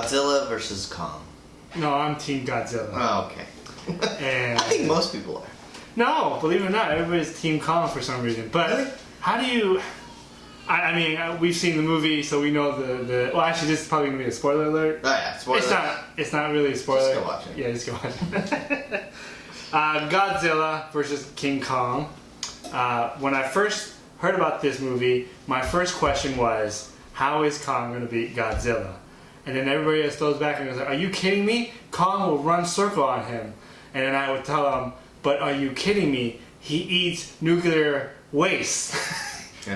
Godzilla versus Kong. No, I'm Team Godzilla. Oh, okay. And I think most people are. no, believe it or not, everybody's Team Kong for some reason. But Really? how do you? I mean, we've seen the movie, so we know the. Well, actually, this is probably gonna be a spoiler alert. Oh yeah, spoiler. It's not really a spoiler. Just go watch it. Yeah, just go watch it. Godzilla versus King Kong. When I first heard about this movie, my first question was, how is Kong gonna beat Godzilla? And then everybody else throws back and goes, are you kidding me? Kong will run circle on him. And then I would tell them, but are you kidding me? He eats nuclear waste.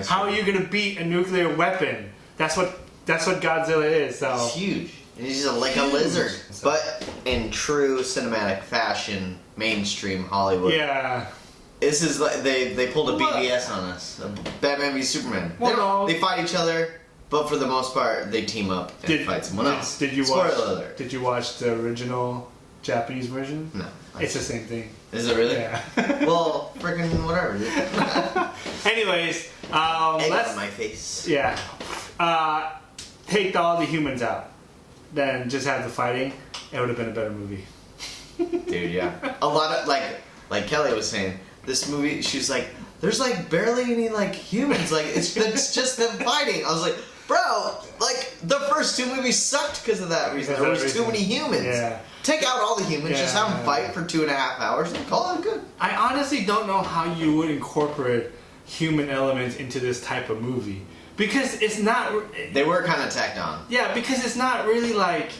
How are you gonna beat a nuclear weapon? That's what Godzilla is. So He's huge. He's like a lizard. But in true cinematic fashion, mainstream Hollywood. yeah. This is like they pulled a BBS on us. Batman v Superman. Well, they fight each other, but for the most part, they team up and fight someone else. Did you Spoiler watch? alert. Did you watch the original Japanese version? No. It's the same thing. Is it really? Yeah. Well, freaking whatever. Dude. Anyways, Egg let's on my face. yeah, take all the humans out, then just have the fighting. It would have been a better movie. Dude, yeah. A lot of like Kelly was saying, this movie. She's like, there's like barely any like humans. Like it's just them fighting. I was like, bro, like the first two movies sucked because of that reason. There was too many humans. Yeah. Take out all the humans, just have them Yeah. fight for 2.5 hours and call it good. I honestly don't know how you would incorporate human elements into this type of movie because it's not. They were kind of tacked on. Yeah, because it's not really like,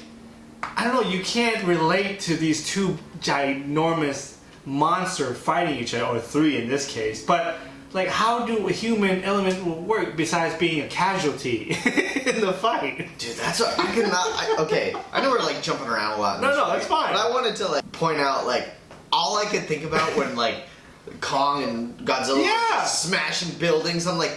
I don't know, you can't relate to these two ginormous monsters fighting each other, or three in this case, but like how do a human element work besides being a casualty in the fight? Dude, that's what I cannot. Okay, I know we're like jumping around a lot. No, that's fine. But I wanted to like point out like all I could think about when like Kong and Godzilla were just smashing buildings. I'm like,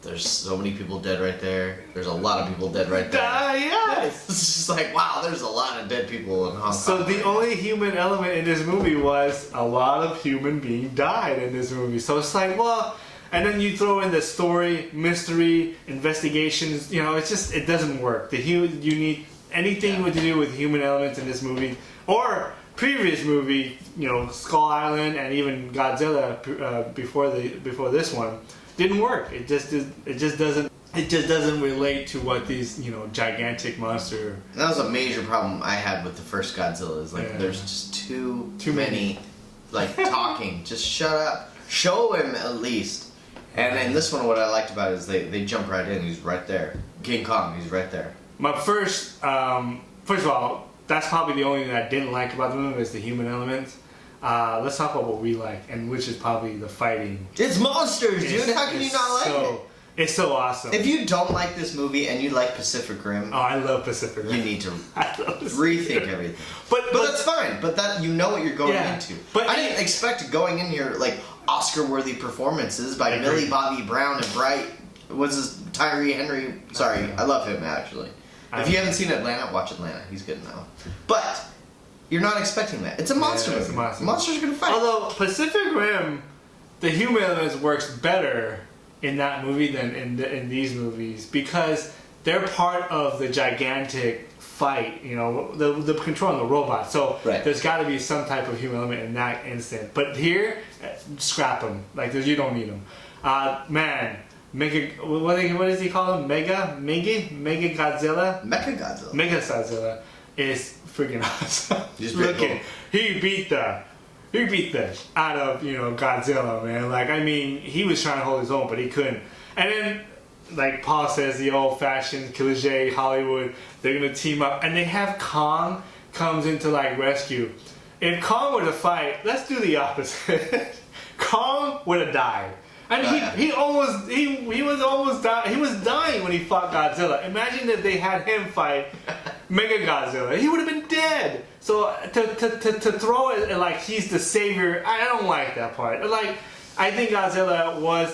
there's so many people dead right there. There's a lot of people dead right there. Yes. It's just like, wow, there's a lot of dead people in Hong Kong. So the only human element in this movie was a lot of human being died in this movie. So it's like, well, and then you throw in the story, mystery, investigations. You know, it's just, it doesn't work. You need anything to do with human elements in this movie or previous movie. You know, Skull Island and even Godzilla before this one didn't work. It just doesn't relate to what these, you know, gigantic monster. That was a major problem I had with the first Godzilla. Is like there's just too many like talking. Just shut up. Show him at least. And in this one, what I liked about it is they jump right in. He's right there. King Kong. He's right there. My first of all, that's probably the only thing I didn't like about the movie is the human elements. Let's talk about what we like, and which is probably the fighting. It's monsters, dude. How can you not like it? It's so awesome. If you don't like this movie and you like Pacific Rim, oh, I love Pacific Rim. you need to rethink everything. But that's fine. But that you know what you're going into. But I didn't expect going in here like Oscar-worthy performances by Millie Bobby Brown and Bright. What's his Tyree Henry? Sorry, I love him actually. If you haven't seen Atlanta, watch Atlanta. He's good now. But you're not expecting that. It's a monster movie. It's a monster. Monsters are gonna fight. Although Pacific Rim, the human elements works better in that movie than in these movies because they're part of the gigantic fight. You know, the controlling the robot. So there's got to be some type of human element in that instant. But here, scrap them. Like you don't need them. Man. What does he call him? Mega Godzilla? Mega Godzilla is freaking awesome. Look at he beat the out of, you know, Godzilla, man. Like, I mean, he was trying to hold his own, but he couldn't. And then, like Paul says, the old-fashioned cliche Hollywood, they're gonna team up, and they have Kong comes in to like rescue. If Kong were to fight, let's do the opposite. Kong would have died. I mean, he was almost dying. He was dying when he fought Godzilla. Imagine if they had him fight Mega Godzilla. He would have been dead. So to throw it like he's the savior, I don't like that part. Like, I think Godzilla was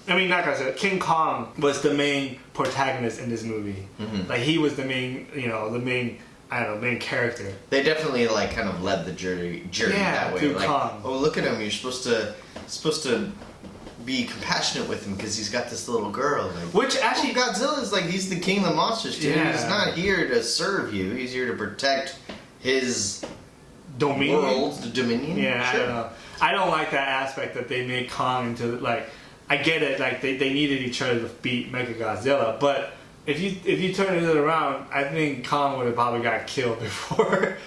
not Godzilla. King Kong was the main protagonist in this movie. Mm-hmm. Like he was the main main character. They definitely like kind of led the journey that way. Like, Kong. oh, look at him! You're supposed to be compassionate with him because he's got this little girl. Like, which actually, Godzilla's like he's the king of the monsters, dude. Yeah. He's not here to serve you. He's here to protect his dominion. world, the dominion. Yeah, Sure. I don't know. I don't like that aspect that they made Kong into like. I get it, like they needed each other to beat Mechagodzilla, but if you turn it around, I think Kong would have probably got killed before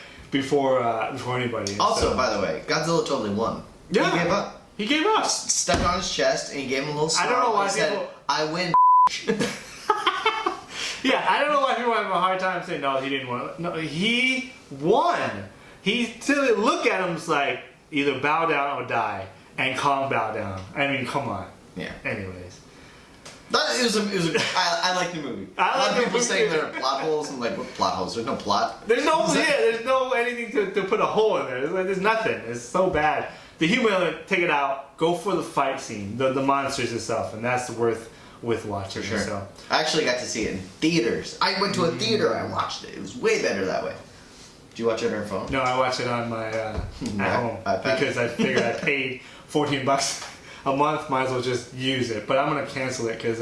anybody. Also, So, by the way, Godzilla totally won. Yeah. He gave up. he gave up. Stepped on his chest and he gave him a little smile. I don't know why He said, people- I win. Yeah, I don't know why people have a hard time saying no, he didn't win. No, he won. He still look at him as like either bow down or die, and Kong bow down. I mean, come on. Yeah. Anyways. I like the movie. I A lot like of the people movie. saying there are plot holes. I'm like, what plot holes? There's no plot. There's no anything to put a hole in there. There's nothing. It's so bad. The human element, take it out. Go for the fight scene, the monsters and stuff, and that's worth watching. For sure. So. I actually got to see it in theaters. I went to a theater. I watched it. It was way better that way. Did you watch it on your phone? No, I watch it on my at home iPad. because I figured I paid $14 a month. Might as well just use it. But I'm gonna cancel it because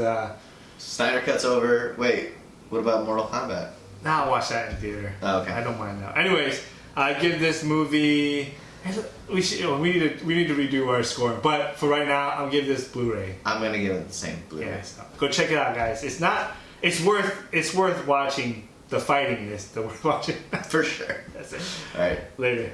Snyder Cut's over. Wait, what about Mortal Kombat? now I'll watch that in theater. Oh, okay. I don't mind now. Anyways, I give this movie. We need to redo our scoring. But for right now, I'll give this Blu-ray. I'm gonna give it the same Blu-ray. Yeah, so go check it out, guys. It's worth watching. The fighting is worth watching. For sure. That's it. All right. Later.